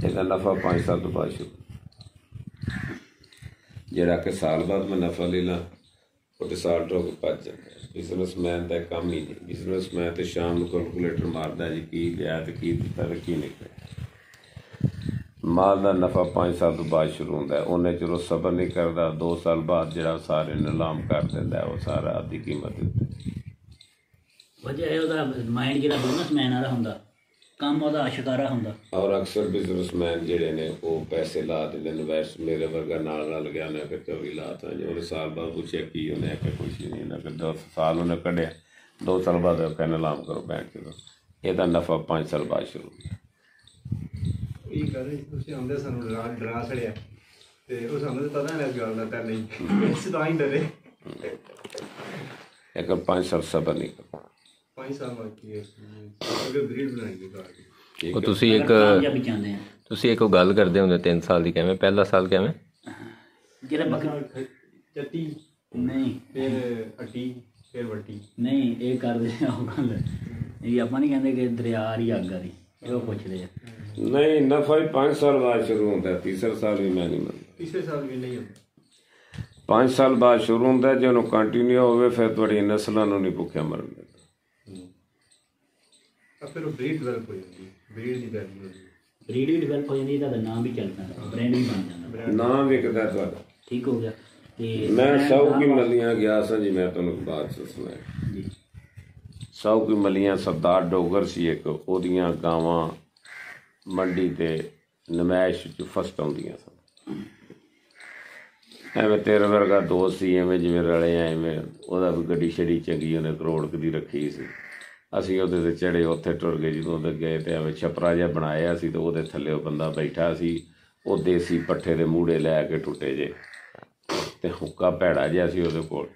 ਇਹਦਾ ਨਫਾ 5 ਸਾਲ ਤੋਂ ਬਾਅਦ ਸ਼ੁਰੂ। ਜਿਹੜਾ ਕਿ ਸਾਲ ਬਾਅਦ ਮੈਂ ਨਫਾ ਲੈ ਲਾਂ ਉਹ ਡਿਸਾਲਟ ਹੋ ਕੇ ਭੱਜ ਜਾਂਦਾ। ਬਿਜ਼ਨਸਮੈਨ ਦਾ ਕੰਮ ਹੀ ਨਹੀਂ। ਬਿਜ਼ਨਸਮੈਨ ਤੇ ਸ਼ਾਮ ਨੂੰ ਕੈਲਕੂਲੇਟਰ ਮਾਰਦਾ ਜੀ ਕੀ ਲਿਆ ਤੇ ਕੀ ਦਿੱਤਾ ਤੇ ਕੀ ਨਿਕਲਿਆ। ਮਾਲ ਦਾ ਨਫਾ 5 ਸਾਲ ਤੋਂ ਬਾਅਦ ਸ਼ੁਰੂ ਹੁੰਦਾ। ਉਹਨੇ ਚਿਰ ਸਬਰ ਨਹੀਂ ਕਰਦਾ, 2 ਸਾਲ ਬਾਅਦ ਜਿਹੜਾ ਸਾਰੇ ਨਿਲਾਮ ਕਰ ਦਿੰਦਾ ਉਹ ਸਾਰਾ ਅੱਧੀ ਕੀਮਤ ਉੱਤੇ। ਵਜ੍ਹਾ ਇਹ ਉਹਦਾ ਮਾਈਂਡ ਜਿਹੜਾ ਬਿਜ਼ਨਸਮੈਨ ਵਾਲਾ ਹੁੰਦਾ, ਕੰਮ ਉਹਦਾ ਸ਼ਿਕਾਰਾ ਹੁੰਦਾ। ਔਰ ਅਕਸਰ ਬਿਜ਼ਨਸਮੈਨ ਜਿਹੜੇ ਨੇ ਉਹ ਪੈਸੇ ਲਾ ਦਿੰਦੇ ਇਨਵੈਸਟ। ਮੇਰੇ ਵਰਗਾ ਨਾਲ ਗਿਆ ਉਹਨੇ ਕਿ 24 ਲਾਤਾ ਜੀ। ਉਹਨੇ ਸਾਲ ਬਾਅਦ ਪੁੱਛਿਆ ਕੀ ਉਹਨੇ ਆਖਿਆ ਕੁਛ ਨਹੀਂ। ਇਹਨਾਂ ਕਿ 10 ਸਾਲ ਉਹਨੇ ਕੱਢਿਆ, 2 ਸਾਲ ਬਾਅਦ ਕਹਿੰਦਾ ਨਿਲਾਮ ਕਰੋ ਬੈਂਕ ਕੇ। ਇਹਦਾ ਨਫਾ 5 ਸਾਲ ਬਾਅਦ ਸ਼ੁਰੂ ਹੁੰਦਾ। ਇਹ ਕਹਿੰਦੇ ਤੁਸੀਂ ਆਉਂਦੇ ਸਾਨੂੰ ਡਰਾ ਛੜਿਆ ਤੇ ਉਹ ਸਾਨੂੰ ਪਤਾ ਨਹੀਂ ਇਸ ਗੱਲ ਦਾ ਤਾਂ ਨਹੀਂ ਇਸ ਤਾਂ ਹੀ ਡਰੇ। ਇੱਕ 5 ਸਾਲ ਸਬਰ ਨਹੀਂ ਕਰਦਾ। 5 ਸਾਲ ਬਾਕੀ ਹੈ ਅਗਰ ਬਰੀਡ ਬਣਾਏਗੀ ਤਾਂ ਉਹ ਤੁਸੀਂ ਇੱਕ ਗੱਲ ਕਰਦੇ ਹੁੰਦੇ 3 ਸਾਲ ਦੀ ਕਿਵੇਂ? ਪਹਿਲਾ ਸਾਲ ਕਿਵੇਂ? ਜਿਹੜਾ ਬੱਕਰੀ ਚੱਟੀ ਨਹੀਂ ਫਿਰ ਅੱਡੀ ਫਿਰ ਵੱਟੀ ਨਹੀਂ ਇਹ ਕਰਦੇ ਉਹ ਗੱਲ ਇਹ ਆਪਾਂ ਨਹੀਂ ਕਹਿੰਦੇ ਕਿ ਦਰਿਆ ਦੀ ਅੱਗ ਆ ਦੀ ਉਹ ਪੁੱਛਦੇ ਆ। ਨਹੀਂ ਨਫਾ ਹੀ 5 ਸਾਲ ਬਾਅਦ ਸ਼ੁਰੂ ਹੁੰਦਾ। ਤੀਸਰਾ ਸਾਲ ਵੀ ਮੈਂ ਨਹੀਂ ਮੰਨਦਾ। ਤੀਸਰੇ ਸਾਲ ਵੀ ਨਹੀਂ ਹੁੰਦਾ। 5 ਸਾਲ ਬਾਅਦ ਸ਼ੁਰੂ ਹੁੰਦਾ। ਜੇ ਉਹਨੂੰ ਕੰਟੀਨਿਊ ਹੋਵੇ ਫਿਰ ਤੁਹਾਡੀਆਂ ਨਸਲਾਂ ਨੂੰ ਨਹੀਂ ਭੁੱਖਿਆ ਮਰਨ ਦਿੰਦਾ। ਫਿਰ ਉਹ ਬਰੀਡ ਡਿਵੈਲਪ ਹੋ ਜਾਂਦੀ, ਬਰੀਡ ਦੀ ਵੈਲਿਊ ਹੋ ਜਾਂਦੀ, ਬਰੀਡ ਵੀ ਡਿਵੈਲਪ ਹੋ ਜਾਂਦੀ, ਤੁਹਾਡਾ ਨਾਮ ਵੀ ਚੱਲ ਪੈਂਦਾ, ਬ੍ਰਾਂਡ ਵੀ ਬਣ ਜਾਂਦਾ, ਨਾਮ ਵਿਕਦਾ ਤੁਹਾਡਾ। ਠੀਕ ਹੋ ਗਿਆ। ਤੇ ਮੈਂ ਸੌਕੀ ਮੱਲੀਆਂ ਗਿਆ ਸਾਂ ਜੀ। ਮੈਂ ਤੁਹਾਨੂੰ ਬਾਤ ਸੁਣਾਇਆ ਜੀ। ਸੌਕੀ ਮੱਲੀਆਂ ਸਰਦਾਰ ਡੋਗਰ ਸੀ ਇੱਕ, ਉਹਦੀਆਂ ਗਾਵਾਂ ਮੰਡੀ ਤੇ ਨਮਾਇਸ਼ 'ਚ ਫਸਟ ਆਉਂਦੀਆਂ ਸਨ। ਐਵੇਂ ਤੇਰੇ ਵਰਗਾ ਦੋਸਤ ਸੀ, ਐਵੇਂ ਜਿਵੇਂ ਰਲੇ ਐਵੇਂ ਉਹਦਾ ਵੀ ਗੱਡੀ ਛੜੀ ਚੰਗੀ ਉਹਨੇ ਕਰੋੜ ਦੀ ਰੱਖੀ ਸੀ। ਅਸੀਂ ਉਹਦੇ 'ਤੇ ਚੜ੍ਹੇ, ਉੱਥੇ ਟੁਰ ਗਏ। ਜਦੋਂ ਉਹਦੇ ਗਏ ਤਾਂ ਐਵੇਂ ਛਪਰਾ ਜਿਹਾ ਬਣਾਇਆ ਸੀ ਅਤੇ ਉਹਦੇ ਥੱਲੇ ਉਹ ਬੰਦਾ ਬੈਠਾ ਸੀ। ਉਹ ਦੇਸੀ ਪੱਠੇ ਦੇ ਮੂੜੇ ਲੈ ਕੇ ਟੁੱਟੇ ਜੇ ਅਤੇ ਹੁੱਕਾ ਭੈੜਾ ਜਿਹਾ ਸੀ ਉਹਦੇ ਕੋਲ।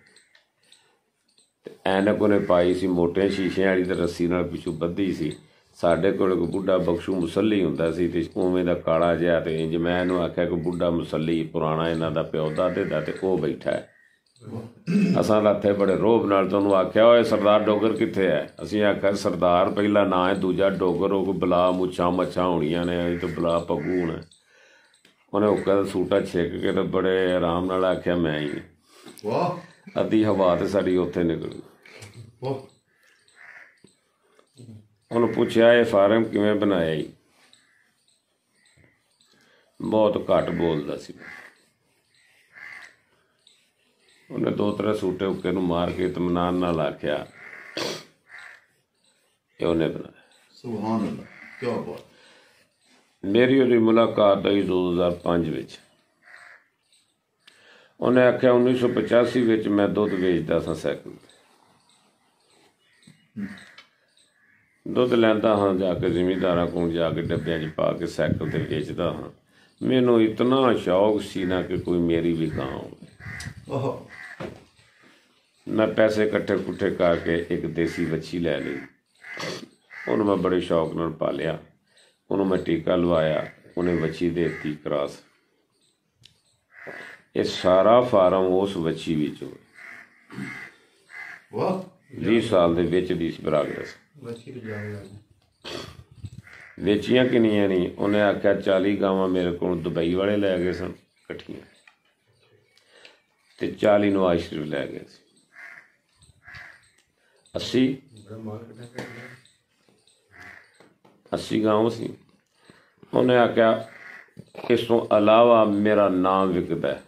ਅਤੇ ਐਨਕ ਉਹਨੇ ਪਾਈ ਸੀ ਮੋਟੇ ਸ਼ੀਸ਼ਿਆਂ ਵਾਲੀ, ਅਤੇ ਰੱਸੀ ਨਾਲ ਪਿੱਛੋਂ ਬੱਧੀ ਸੀ। ਸਾਡੇ ਕੋਲ ਇੱਕ ਬੁੱਢਾ ਬਖਸ਼ੂ ਮੁਸੱਲੀ ਹੁੰਦਾ ਸੀ ਅਤੇ ਉਵੇਂ ਦਾ ਕਾਲਾ ਜਿਹਾ। ਅਤੇ ਇੰਜ ਮੈਂ ਇਹਨੂੰ ਆਖਿਆ ਕਿ ਬੁੱਢਾ ਮੁਸੱਲੀ ਪੁਰਾਣਾ ਇਹਨਾਂ ਦਾ ਪਿਓ ਦਾਦੇ ਦਾ, ਅਤੇ ਉਹ ਬੈਠਾ ਹੈ। ਅਸਾਂ ਤਾਂ ਇੱਥੇ ਬੜੇ ਰੋਹਬ ਨਾਲ ਤੁਹਾਨੂੰ ਆਖਿਆ ਓਏ ਸਰਦਾਰ ਡੋਗਰ ਕਿੱਥੇ ਹੈ? ਅਸੀਂ ਆਖਿਆ ਸਰਦਾਰ ਪਹਿਲਾ ਨਾਂ ਹੈ, ਦੂਜਾ ਡੋਗਰ। ਉਹ ਕੋਈ ਬਲਾ ਮੁੱਛਾਂ ਮੱਛਾਂ ਹੋਣੀਆਂ ਨੇ, ਅਸੀਂ ਤਾਂ ਬਲਾ ਪੱਗੂ ਹੋਣਾ। ਉਹਨੇ ਹੁੱਕਾ ਦਾ ਸੂਟਾ ਛਿੱਕ ਕੇ ਤੇ ਬੜੇ ਆਰਾਮ ਨਾਲ ਆਖਿਆ ਮੈਂ ਹੀ। ਅੱਧੀ ਹਵਾ ਤਾਂ ਸਾਡੀ ਉੱਥੇ ਨਿਕਲੀ। ਉਹਨੂੰ ਪੁੱਛਿਆ ਇਹ ਫਾਰਮ ਕਿਵੇਂ ਬਣਾਇਆ ਜੀ? ਬਹੁਤ ਘੱਟ ਬੋਲਦਾ ਸੀ। ਉਹਨੇ 2-3 ਸੂਟੇ ਉੱਕੇ ਨੂੰ ਮਾਰ ਕੇ ਇਤਮਾਨ ਨਾਲ ਆਖਿਆ ਇਹ ਉਹਨੇ ਬਣਾਇਆ। ਸੁਭਾਨ ਅੱਲਾਹ, ਕੀ ਬਾਤ। ਮੇਰੀ ਉਹਦੀ ਮੁਲਾਕਾਤ ਹੋਈ 2005 ਵਿੱਚ। ਉਹਨੇ ਆਖਿਆ 1985 ਵਿੱਚ ਮੈਂ ਦੁੱਧ ਵੇਚਦਾ ਸਾਂ ਸਾਈਕਲ 'ਤੇ। ਦੁੱਧ ਲੈਂਦਾ ਹਾਂ ਜਾ ਕੇ ਜ਼ਿਮੀਂਦਾਰਾਂ ਕੋਲ ਜਾ ਕੇ ਡੱਬਿਆਂ 'ਚ ਪਾ ਕੇ ਸਾਈਕਲ 'ਤੇ ਵੇਚਦਾ ਹਾਂ। ਮੈਨੂੰ ਇਤਨਾ ਸ਼ੌਕ ਸੀ ਨਾ ਕਿ ਕੋਈ ਮੇਰੀ ਵੀ ਗਾਂ ਹੋਵੇ। ਮੈਂ ਪੈਸੇ ਇਕੱਠੇ ਕੁੱਠੇ ਕਰਕੇ ਇੱਕ ਦੇਸੀ ਵੱਛੀ ਲੈ ਲਈ। ਉਹਨੂੰ ਮੈਂ ਬੜੇ ਸ਼ੌਕ ਨਾਲ ਪਾਲਿਆ। ਉਹਨੂੰ ਮੈਂ ਟੀਕਾ ਲਵਾਇਆ। ਉਹਨੇ ਵੱਛੀ ਦੇ ਦਿੱਤੀ ਕਰਾਸ। ਇਹ ਸਾਰਾ ਫਾਰਮ ਉਸ ਵੱਛੀ ਵਿੱਚ ਹੋਇਆ। 20 ਸਾਲ ਦੇ ਵਿੱਚ ਦੀ ਬਰਾਗਰਸ ਵੇਚੀਆਂ ਕਿੰਨੀਆਂ ਨਹੀਂ। ਉਹਨੇ ਆਖਿਆ 40 ਗਾਵਾਂ ਮੇਰੇ ਕੋਲ ਦੁਬਈ ਵਾਲੇ ਲੈ ਗਏ ਸਨ ਇਕੱਠੀਆਂ, ਅਤੇ 40 ਨਵਾਜ਼ ਸ਼ਰੀਫ ਲੈ ਗਏ ਸੀ। 80 ਗਾਵਾਂ ਸੀ। ਉਹਨੇ ਆਖਿਆ ਇਸ ਤੋਂ ਇਲਾਵਾ ਮੇਰਾ ਨਾਮ ਵਿਕਦਾ,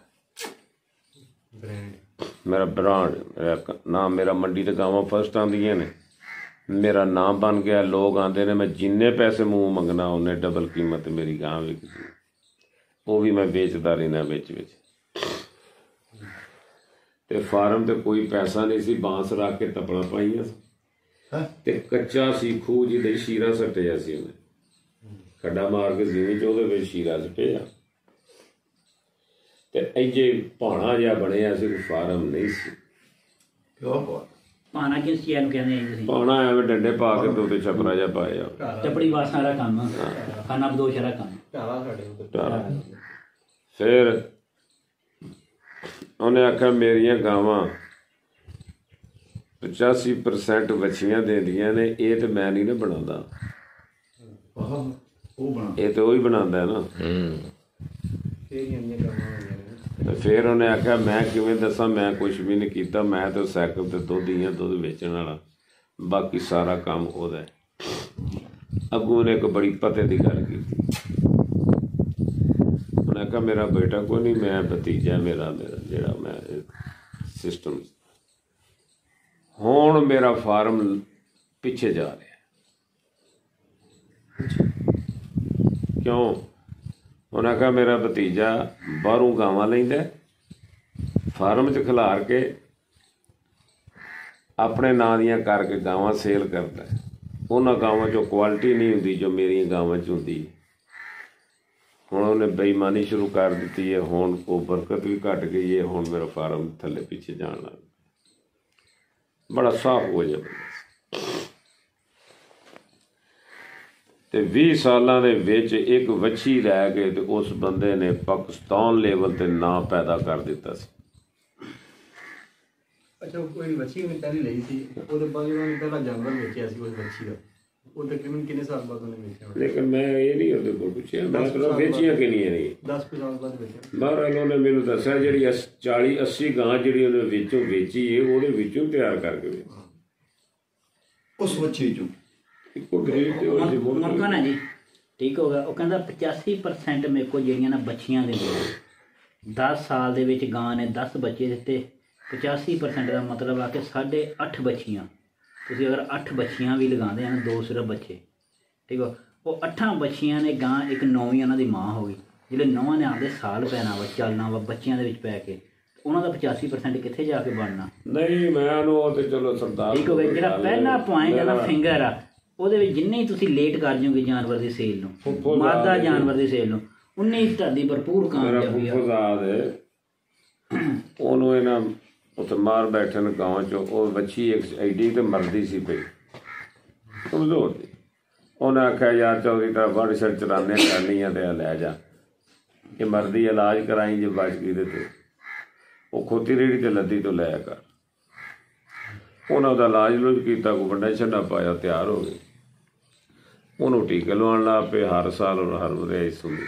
ਮੇਰਾ ਬ੍ਰਾਂਡ, ਮੇਰਾ ਨਾਮ, ਮੇਰਾ ਮੰਡੀ 'ਤੇ ਗਾਵਾਂ ਫਸਟ ਆਉਂਦੀਆਂ ਨੇ, ਮੇਰਾ ਨਾਮ ਬਣ ਗਿਆ। ਲੋਕ ਆਉਂਦੇ ਨੇ, ਮੈਂ ਜਿੰਨੇ ਪੈਸੇ ਮੂੰਹ ਮੰਗਣਾ ਉਹਨੇ ਡਬਲ ਕੀਮਤ ਮੇਰੀ ਗਾਂ ਵਿਕਦੀ। ਉਹ ਵੀ ਮੈਂ ਵੇਚਦਾ ਰਹਿਣਾ ਵਿੱਚ। ਅਤੇ ਫਾਰਮ 'ਤੇ ਕੋਈ ਪੈਸਾ ਨਹੀਂ ਸੀ। ਬਾਂਸ ਰੱਖ ਕੇ ਤਪਣਾ ਪਾਈਆਂ ਸੀ ਅਤੇ ਕੱਚਾ ਸੀ ਖੂਹ ਜਿਹਦੇ ਸ਼ੀਰਾ ਸੱਟਿਆ ਸੀ। ਉਹਨੇ ਖੱਡਾ ਮਾਰ ਕੇ ਜ਼ਮੀਨ 'ਚ ਉਹਦੇ ਵਿੱਚ ਸ਼ੀਰਾ ਸੱਟਿਆ ਅਤੇ ਇੰਜੇ ਭਾਣਾ ਜਿਹਾ ਬਣਿਆ ਸੀ। ਕੋਈ ਫਾਰਮ ਨਹੀਂ ਸੀ। ਭਾਣਾ ਕਿਸ ਚੀਜ਼ ਨੂੰ ਕਹਿੰਦੇ? ਭਾਣਾ ਐਵੇਂ ਡੰਡੇ ਪਾ ਕੇ ਤੇ ਉੱਤੇ ਛਪਰਾ ਜਿਹਾ ਪਾਇਆ। ਚੱਪੜੀ ਵਾਸਨਾ ਦਾ ਕੰਮ, ਖਾਨਾ ਬਦੋਸ਼ ਦਾ ਕੰਮ। ਫਿਰ ਉਹਨੇ ਆਖਿਆ ਮੇਰੀਆਂ ਗਾਵਾਂ 85% ਵੱਛੀਆਂ ਦਿੰਦੀਆਂ ਨੇ, ਇਹ ਤਾਂ ਮੈਂ ਨਹੀਂ ਨਾ ਬਣਾਉਂਦਾ। ਉਹ ਬਣਾ ਇਹ ਤੇ ਉਹ ਹੀ ਬਣਾਉਂਦਾ ਨਾ। ਫੇਰ ਹੀ ਇੰਨੀਆਂ ਗਾਵਾਂ ਹੋਈਆਂ ਨੇ। ਤੇ ਫਿਰ ਉਹਨੇ ਆਖਿਆ ਮੈਂ ਕਿਵੇਂ ਦੱਸਾਂ, ਮੈਂ ਕੁਝ ਵੀ ਨਹੀਂ ਕੀਤਾ, ਮੈਂ ਤਾਂ ਸਾਈਕਲ ਤੇ ਦੁੱਧ ਹੀ ਆ, ਦੁੱਧ ਵੇਚਣ ਵਾਲਾ, ਬਾਕੀ ਸਾਰਾ ਕੰਮ ਉਹਦਾ ਹੈ। ਅੱਗੋਂ ਨੇ ਇੱਕ ਬੜੀ ਪਤੇ ਦੀ ਗੱਲ ਕੀਤੀ। ਉਹਨੇ ਆਖਿਆ ਮੇਰਾ ਬੇਟਾ ਕੋਈ ਨਹੀਂ, ਮੈਂ ਭਤੀਜਾ ਮੇਰਾ ਜਿਹੜਾ ਮੈਂ ਸਿਸਟਮ। ਹੁਣ ਮੇਰਾ ਫਾਰਮ ਪਿੱਛੇ ਜਾ ਰਿਹਾ। ਕਿਉਂ? ਉਹਨਾਂ ਆਖਿਆ ਮੇਰਾ ਭਤੀਜਾ ਬਾਹਰੋਂ ਗਾਵਾਂ ਲੈਂਦਾ, ਫਾਰਮ 'ਚ ਖਿਲਾਰ ਕੇ ਆਪਣੇ ਨਾਂ ਦੀਆਂ ਕਰਕੇ ਗਾਵਾਂ ਸੇਲ ਕਰਦਾ। ਉਹਨਾਂ ਗਾਵਾਂ 'ਚੋਂ ਕੁਆਲਿਟੀ ਨਹੀਂ ਹੁੰਦੀ ਜੋ ਮੇਰੀਆਂ ਗਾਵਾਂ 'ਚ ਹੁੰਦੀ। ਹੁਣ ਉਹਨੇ ਬੇਈਮਾਨੀ ਸ਼ੁਰੂ ਕਰ ਦਿੱਤੀ ਹੈ। ਹੁਣ ਉਹ ਬਰਕਤ ਵੀ ਘਟ ਗਈ ਹੈ। ਹੁਣ ਮੇਰਾ ਫਾਰਮ ਥੱਲੇ ਪਿੱਛੇ ਜਾਣ ਲੱਗ ਗਿਆ। ਬੜਾ ਸਾਫ਼ ਹੋ ਜਾਵੇ। ਤੇ 20 ਸਾਲਾਂ ਦੇ ਵਿੱਚ ਇੱਕ ਵੱਛੀ ਲੈ ਕੇ ਤੇ ਉਸ ਬੰਦੇ ਨੇ ਪਾਕਿਸਤਾਨ ਲੈਵਲ ਤੇ ਨਾਂ ਪੈਦਾ ਕਰ ਦਿੱਤਾ ਸੀ। ਅੱਛਾ, ਕੋਈ ਵੱਛੀ ਉਹਨੇ ਪਹਿਲੇ ਲਈ ਸੀ, ਉਹਦੇ ਬਾਅਦ ਉਹਨੇ ਪਹਿਲਾਂ ਜਾਨਵਰ ਵੇਚਿਆ ਸੀ ਉਸ ਵੱਛੀ ਦਾ। ਉਹ ਤਕਰੀਬਨ ਕਿੰਨੇ ਸਾਲ ਬਾਅਦ ਉਹਨੇ ਵੇਚਿਆ? ਲੇਕਿਨ ਮੈਂ ਇਹ ਨਹੀਂ ਉਹਦੇ ਕੋਲ ਪੁੱਛਿਆ, ਮੈਂ ਤਾਂ ਵੇਚੀਆਂ ਕਿੰਨੀਆਂ ਨਹੀਂ। 10 ਸਾਲ ਬਾਅਦ ਵੇਚਿਆ। ਬਹਰਹਾਲ ਉਹਨੇ ਮੈਨੂੰ ਦੱਸਿਆ ਜਿਹੜੀ 40-80 ਗਾਂ ਜਿਹੜੀ ਉਹਨੇ ਵਿੱਚੋਂ ਵੇਚੀ ਹੈ, ਉਹਦੇ ਵਿੱਚੋਂ ਤਿਆਰ ਕਰਕੇ ਵੇਚੀ ਉਸ ਬੱਚੇ ਚੋਂ ਇੱਕੋ ਗਰੀਬ ਤੇ ਉਹ ਮੁਰਗਾ ਨਾ ਜੀ ਠੀਕ ਹੋ ਗਿਆ। ਉਹ ਕਹਿੰਦਾ 85% ਮੇਰੇ ਕੋਲ ਜਿਹੜੀਆਂ ਨਾ ਬੱਚੀਆਂ ਦਿੰਦੀਆਂ। 10 ਸਾਲ ਦੇ ਵਿੱਚ ਗਾਂ ਨੇ 10 ਬੱਚੇ ਦਿੱਤੇ। 85% ਦਾ ਮਤਲਬ ਆ ਕਿ 8.5 ਬੱਚੀਆਂ। ਤੁਸੀਂ ਅਗਰ 8 ਬੱਚੀਆਂ ਵੀ ਲਗਾਉਂਦੇ ਹਨ, 2 ਸਿਰਫ ਬੱਚੇ, ਠੀਕ ਹੋ। ਉਹ 8 ਬੱਚੀਆਂ ਨੇ ਗਾਂ ਇੱਕ 9ਵੀਂ ਉਹਨਾਂ ਦੀ ਮਾਂ ਹੋ ਗਈ। ਜਿਹੜੇ 9 ਨੇ ਆਉਂਦੇ ਸਾਲ ਪੈਣਾ ਵਾ, ਚੱਲਣਾ ਵਾ ਬੱਚਿਆਂ ਦੇ ਵਿੱਚ ਪੈ ਕੇ, ਉਹਨਾਂ ਦਾ 85% ਕਿੱਥੇ ਜਾ ਕੇ ਬਣਨਾ? ਨਹੀਂ ਮੈਂ ਉਹ ਤੇ ਚਲੋ ਸਰਦਾਰ ਠੀਕ ਹੋ ਗਿਆ। ਜਿਹੜਾ ਪਹਿਲਾ ਪੁਆਇੰਟ ਹੈ ਨਾ ਫਿੰਗਰ ਆ, ਉਹਦੇ ਵਿੱਚ ਜਿੰਨੇ ਹੀ ਤੁਸੀਂ ਲੇਟ ਕਰ ਜਾਓਗੇ ਜਾਨਵਰ ਦੀ ਸੇਲ ਨੂੰ, ਮਾਦਾ ਜਾਨਵਰ ਦੀ ਸੇਲ ਨੂੰ, ਉਨੀ ਹੀ ਤੁਹਾਡੀ ਭਰਪੂਰ ਕਾਮਯਾਬੀ ਆ। ਉਹਨੂੰ ਇਹਨਾਂ ਉੱਥੇ ਮਾਰ ਬੈਠਣ ਗਾਂ 'ਚ ਉਹ ਵੱਛੀ ਇੱਕ ਐਡੀ ਤੇ ਮਰਦੀ ਸੀ ਪਈ ਕਮਜ਼ੋਰ ਦੀ। ਉਹਨੇ ਆਖਿਆ ਯਾਰ ਚੌਧਰੀ ਤਰ੍ਹਾਂ ਵੱਢ ਛੜ ਚਲਾਨੇ ਕਰਨੀ ਆ ਤੇ ਲੈ ਜਾ, ਇਹ ਮਰਦੀ ਇਲਾਜ ਕਰਾਈ ਜੇ ਬਚ ਗਈ ਤੇ ਉਹ ਖੋਤੀ ਰੇੜੀ ਤੇ ਲੱਦੀ ਤੋਂ ਲੈ ਕਰ। ਉਹਨਾਂ ਦਾ ਇਲਾਜ ਲੂਜ ਕੀਤਾ, ਕੋਈ ਵੱਡਾ ਛੱਡਾ ਪਾਇਆ, ਤਿਆਰ ਹੋ ਗਈ। ਉਹਨੂੰ ਟੀਕੇ ਲਵਾਉਣ ਲੱਗ ਪਏ। ਹਰ ਸਾਲ ਹਰ ਰੇਸ ਹੁੰਦੀ।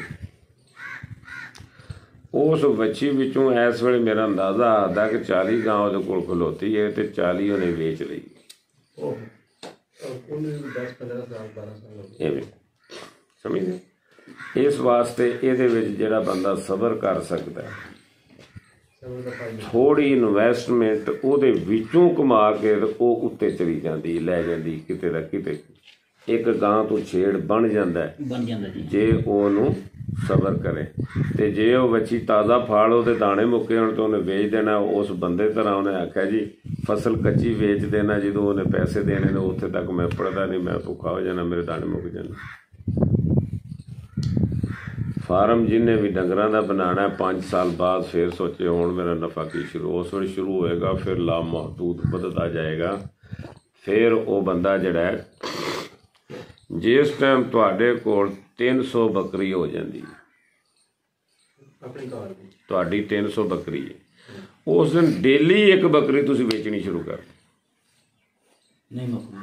ਉਸ ਵੱਛੀ ਵਿੱਚੋਂ ਇਸ ਵੇਲੇ ਮੇਰਾ ਅੰਦਾਜ਼ਾ ਆਦਾ ਕਿ 40 ਗਾਂ ਉਹਦੇ ਕੋਲ ਖਲੋਤੀ ਹੈ ਤੇ 40 ਉਹਨੇ ਵੇਚ ਲਈ। ਉਹਨੂੰ 10-15 ਸਾਲ 12 ਸਾਲ ਹੋ ਗਏ। ਐਵੇਂ ਸਮਝਦੇ। ਇਸ ਵਾਸਤੇ ਇਹਦੇ ਵਿੱਚ ਜਿਹੜਾ ਬੰਦਾ ਸਬਰ ਕਰ ਸਕਦਾ, ਥੋੜ੍ਹੀ ਇਨਵੈਸਟਮੈਂਟ ਉਹਦੇ ਵਿੱਚੋਂ ਕਮਾ ਕੇ ਉਹ ਉੱਤੇ ਚਲੀ ਜਾਂਦੀ, ਲੈ ਜਾਂਦੀ ਕਿਤੇ ਦਾ ਕਿਤੇ। ਇੱਕ ਗਾਂ ਤੋਂ ਛੇੜ ਬਣ ਜਾਂਦਾ ਜੀ ਜੇ ਉਹਨੂੰ ਸਬਰ ਕਰੇ। ਤੇ ਜੇ ਉਹ ਵੱਛੀ ਤਾਜ਼ਾ ਫਲ ਉਹਦੇ ਦਾਣੇ ਮੁੱਕੇ ਹੋਣ ਤਾਂ ਉਹਨੇ ਵੇਚ ਦੇਣਾ। ਉਸ ਬੰਦੇ ਤਰ੍ਹਾਂ ਉਹਨੇ ਆਖਿਆ ਜੀ ਫਸਲ ਕੱਚੀ ਵੇਚ ਦੇਣਾ, ਜਦੋਂ ਉਹਨੇ ਪੈਸੇ ਦੇਣੇ ਨੇ ਉੱਥੇ ਤੱਕ ਮੈਂ ਪੜਦਾ ਨਹੀਂ, ਮੈਂ ਭੁੱਖਾ ਹੋ ਜਾਣਾ, ਮੇਰੇ ਦਾਣੇ ਮੁੱਕ ਜਾਣੇ। ਫਾਰਮ ਜਿਹਨੇ ਵੀ ਡੰਗਰਾਂ ਦਾ ਬਣਾਉਣਾ 5 ਸਾਲ ਬਾਅਦ ਫਿਰ ਸੋਚੇ ਹੁਣ ਮੇਰਾ ਨਫਾ ਕੀ ਸ਼ੁਰੂ, ਉਸ ਵੇਲੇ ਸ਼ੁਰੂ ਹੋਏਗਾ, ਫਿਰ ਲਾਮਹਦੂਦ ਵੱਧਦਾ ਜਾਏਗਾ। ਫਿਰ ਉਹ ਬੰਦਾ ਜਿਹੜਾ ਹੈ, ਜਿਸ ਟਾਈਮ ਤੁਹਾਡੇ ਕੋਲ 300 ਬੱਕਰੀ ਹੋ ਜਾਂਦੀ ਹੈ, ਆਪਣੇ ਘਰ ਦੀ ਤੁਹਾਡੀ 300 ਬੱਕਰੀ ਹੈ, ਉਸ ਦਿਨ ਡੇਲੀ ਇੱਕ ਬੱਕਰੀ ਤੁਸੀਂ ਵੇਚਣੀ ਸ਼ੁਰੂ ਕਰ ਦਿਓ। ਨਹੀਂ ਮੁੱਕਦੀ।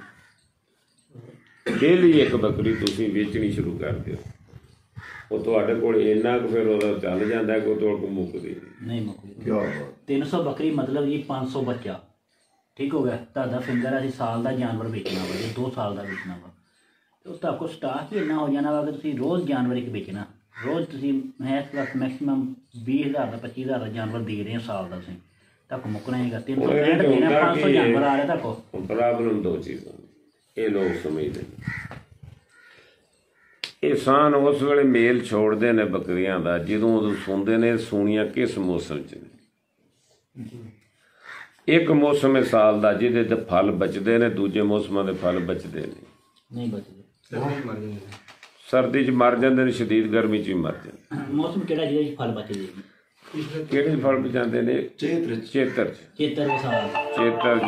ਡੇਲੀ ਇੱਕ ਬੱਕਰੀ ਤੁਸੀਂ ਵੇਚਣੀ ਸ਼ੁਰੂ ਕਰ ਦਿਓ। ਉਹ ਤੁਹਾਡੇ ਕੋਲ ਇੰਨਾ ਕੁ ਫਿਰ ਉਹਦਾ ਚੱਲ ਜਾਂਦਾ ਕਿ ਉਹ ਤੁਹਾਡੇ ਕੋਲ ਮੁੱਕਦੀ ਨਹੀਂ ਮੁੱਕਦੀ। 300 ਬੱਕਰੀ ਮਤਲਬ ਜੀ 500 ਬੱਚਾ, ਠੀਕ ਹੋ ਗਿਆ। ਤੁਹਾਡਾ ਫਿੰਗਰ ਅਸੀਂ ਸਾਲ ਦਾ ਜਾਨਵਰ ਵੇਚਣਾ ਵਾ ਜਾਂ 2 ਸਾਲ ਦਾ ਵੇਚਣਾ ਵਾ, ਤੇ ਉਹ ਤੁਹਾਡੇ ਕੋਲ ਸਟਾਕ ਹੀ ਇੰਨਾ ਹੋ ਜਾਣਾ ਵਾ ਕਿ ਤੁਸੀਂ ਰੋਜ਼ ਜਾਨਵਰ ਇੱਕ ਵੇਚਣਾ। ਰੋਜ਼ ਤੁਸੀਂ ਇਸ ਵਕਤ ਮੈਕਸੀਮਮ 20,000 ਦਾ 25,000 ਦਾ ਜਾਨਵਰ ਦੇ ਰਹੇ ਹੋ ਸਾਲ ਦਾ, ਤੁਸੀਂ ਤੱਕ ਮੁੱਕਣਾ ਹੈਗਾ। 365 ਦੇਣਾ, 500 ਜਾਨਵਰ ਆ ਰਿਹਾ ਤੁਹਾਡੇ ਕੋਲ। ਪ੍ਰੋਬਲਮ 2 ਚੀਜ਼ਾਂ ਇਹ ਲੋਕ ਸਮਝਦੇ ਨੇ। ਇਨਸਾਨ ਉਸ ਵੇਲੇ ਮੇਲ ਛੋੜਦੇ ਨੇ ਬੱਕਰੀਆਂ ਦਾ ਜਦੋਂ ਉਦੋਂ ਸੁਣਦੇ ਨੇ ਸੂਣੀਆਂ ਕਿਸ ਮੌਸਮ 'ਚ ਨੇ। ਇੱਕ ਮੌਸਮ ਹੈ ਸਾਲ ਦਾ ਜਿਹਦੇ 'ਤੇ ਫਲ ਬਚਦੇ ਨੇ, ਦੂਜੇ ਮੌਸਮਾਂ ਦੇ ਫਲ ਬਚਦੇ ਨਹੀਂ ਬਚਦੇ। ਸਰਦੀ 'ਚ ਮਰ ਜਾਂਦੇ ਨੇ, ਸ਼ਦੀਦ ਗਰਮੀ 'ਚ ਵੀ ਮਰ ਜਾਂਦੇ। ਮੌਸਮ ਕਿਹੜਾ ਜਿਹਦੇ 'ਚ ਫਲ ਬਚਦੇ? ਕਿਹੜੇ ਫਲ ਬਚਾਉਂਦੇ ਨੇ? ਚੇਤਰ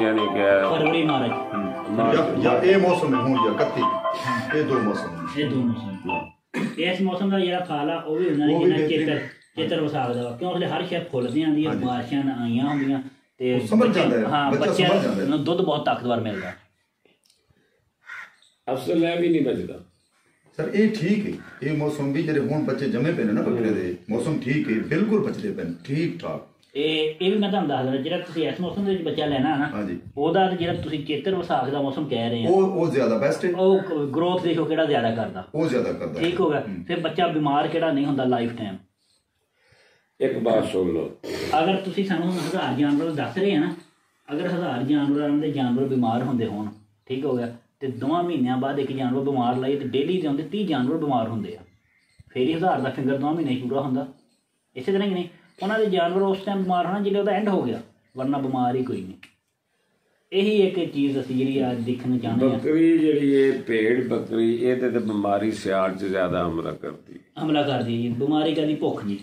ਯਾਨੀ ਕਿ ਫਰਵਰੀ ਮਾਰਚ ਜਾਂ ਇਹ ਮੌਸਮ ਹੈ ਹੁਣ ਜਾਂ 31, ਇਹ ਦੋ ਮੌਸਮ। ਇਸ ਮੌਸਮ ਦਾ ਜਿਹੜਾ ਫਲ ਆ ਉਹ ਵੀ ਹੁੰਦਾ ਨੇ ਜਿੰਨਾ ਚੇਤਰ ਵਿਸਾਖ ਦਾ ਵਾ, ਕਿਉਂ ਉਸਲੇ ਹਰ ਸ਼ਾਇਦ ਫੁੱਲਦੀਆਂ ਆਉਂਦੀਆਂ, ਬਾਰਿਸ਼ਾਂ ਆਈਆਂ ਹੁੰਦੀਆਂ ਤੇ ਹਾਂ ਬੱਚਿਆਂ ਨੂੰ ਦੁੱਧ ਬਹੁਤ ਤਾਕਤਵਰ ਮਿਲਦਾ। ਅਫਸਰ ਲੈ ਵੀ ਨਹੀਂ ਬਚਦਾ। ਸਰ ਇਹ ਠੀਕ ਹੈ, ਇਹ ਮੌਸਮ ਵੀ ਜਿਹੜੇ ਹੁਣ ਬੱਚੇ ਜੰਮੇ ਪਏ ਨੇ ਨਾ ਬੱਕਰੇ ਦੇ, ਮੌਸਮ ਠੀਕ ਹੈ, ਬਿਲਕੁਲ ਬਚਦੇ ਪਏ ਨੇ, ਠੀਕ ਠਾਕ। ਇਹ ਵੀ ਮੈਂ ਤੁਹਾਨੂੰ ਦੱਸ ਦਿੰਦਾ, ਜਿਹੜਾ ਤੁਸੀਂ ਇਸ ਮੌਸਮ ਦੇ ਵਿੱਚ ਬੱਚਾ ਲੈਣਾ ਹੈ ਨਾ, ਹਾਂਜੀ, ਉਹਦਾ ਤੇ ਜਿਹੜਾ ਤੁਸੀਂ ਚੇਤਰ ਵਿਸਾਖ ਦਾ ਮੌਸਮ ਕਹਿ ਰਹੇ ਆ, ਉਹ ਜ਼ਿਆਦਾ ਬੈਸਟ ਹੈ, ਉਹ ਗਰੋਥ ਦੇਖੋ ਕਿਹੜਾ ਜ਼ਿਆਦਾ ਕਰਦਾ, ਉਹ ਜ਼ਿਆਦਾ ਕਰਦਾ। ਠੀਕ ਹੋ ਗਿਆ। ਫਿਰ ਬੱਚਾ ਬਿਮਾਰ ਕਿਹੜਾ ਨਹੀਂ ਹੁੰਦਾ ਲਾਈਫ ਟਾਈਮ। ਇੱਕ ਬਾਤ ਸੁਣ ਲਓ, ਅਗਰ ਤੁਸੀਂ ਸਾਨੂੰ 1000 ਜਾਨਵਰ ਦੱਸ ਰਹੇ ਆ ਨਾ, ਅਗਰ 1000 ਜਾਨਵਰਾਂ ਦੇ ਜਾਨਵਰ ਬਿਮਾਰ ਹੁੰਦੇ ਹੋਣ, ਠੀਕ ਹੋ ਗਿਆ, ਤੇ 2 ਮਹੀਨਿਆਂ ਬਾਅਦ ਇੱਕ ਜਾਨਵਰ ਬਿਮਾਰ ਲਾਈ ਤੇ ਡੇਲੀ ਦੇ ਹੁੰਦੇ 30 ਜਾਨਵਰ ਬਿਮਾਰ ਹੁੰਦੇ ਆ, ਫਿਰ ਹੀ 1000 ਦਾ ਫਿੰਗਰ 2 ਮਹੀਨੇ 'ਚ ਪੂਰਾ ਹੁੰਦਾ। ਇਸੇ ਤਰ੍ਹਾਂ ਹੀ ਨਹੀਂ, ਉਹਨਾਂ ਦੇ ਜਾਨਵਰ ਉਸ ਟਾਈਮ ਬਿਮਾਰ ਹੋਣਾ ਜਿਹੜੇ ਉਹਦਾ ਐਂਡ ਹੋ ਗਿਆ, ਵਰਨਾ ਬਿਮਾਰ ਹੀ ਕੋਈ ਨਹੀਂ। ਇਹੀ ਇੱਕ ਚੀਜ਼ ਅਸੀਂ ਜਿਹੜੀ ਅੱਜ ਦੇਖਣ ਚਾਹੁੰਦੇ ਹਾਂ। ਬੱਕਰੀ ਜਿਹੜੀ ਇਹ ਭੇਡ ਬੱਕਰੀ ਇਹਦੇ ਤੇ ਬਿਮਾਰੀ ਸਿਆਲ 'ਚ ਜ਼ਿਆਦਾ ਹਮਲਾ ਕਰਦੀ ਜੀ, ਬਿਮਾਰੀ ਕਦੀ ਭੁੱਖ ਜੀ,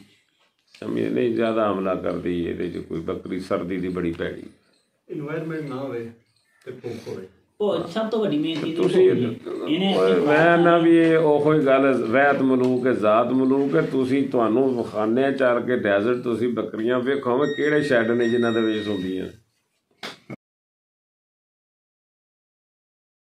ਸਮਝ ਨਹੀਂ, ਜ਼ਿਆਦਾ ਹਮਲਾ ਕਰਦੀ ਇਹਦੇ 'ਚ। ਕੋਈ ਬੱਕਰੀ ਸਰਦੀ ਦੀ ਬੜੀ ਭੈੜੀ, ਇਨਵਾਇਰਨਮੈਂਟ ਨਾ ਹੋਵੇ ਤੇ ਭੁੱਖ ਹੋਵੇ, ਉਹ ਸਭ ਤੋਂ ਵੱਡੀ ਮੇਨ ਚੀਜ਼ ਤੁਸੀਂ ਮੈਂ ਨਾ ਵੀ ਇਹ ਉਹੋ ਹੀ ਗੱਲ, ਰਹਿਤ ਮਲੂਕ ਹੈ, ਜ਼ਾਤ ਮਲੂਕ ਹੈ। ਤੁਸੀਂ ਤੁਹਾਨੂੰ ਵਿਖਾਉਂਦੇ ਚੱਲ ਕੇ ਡੈਜ਼ਰਟ, ਤੁਸੀਂ ਬੱਕਰੀਆਂ ਵੇਖੋ ਕਿਹੜੇ ਸ਼ੈੱਡ ਨੇ ਜਿਨ੍ਹਾਂ ਦੇ ਵਿੱਚ ਹੁੰਦੀਆਂ।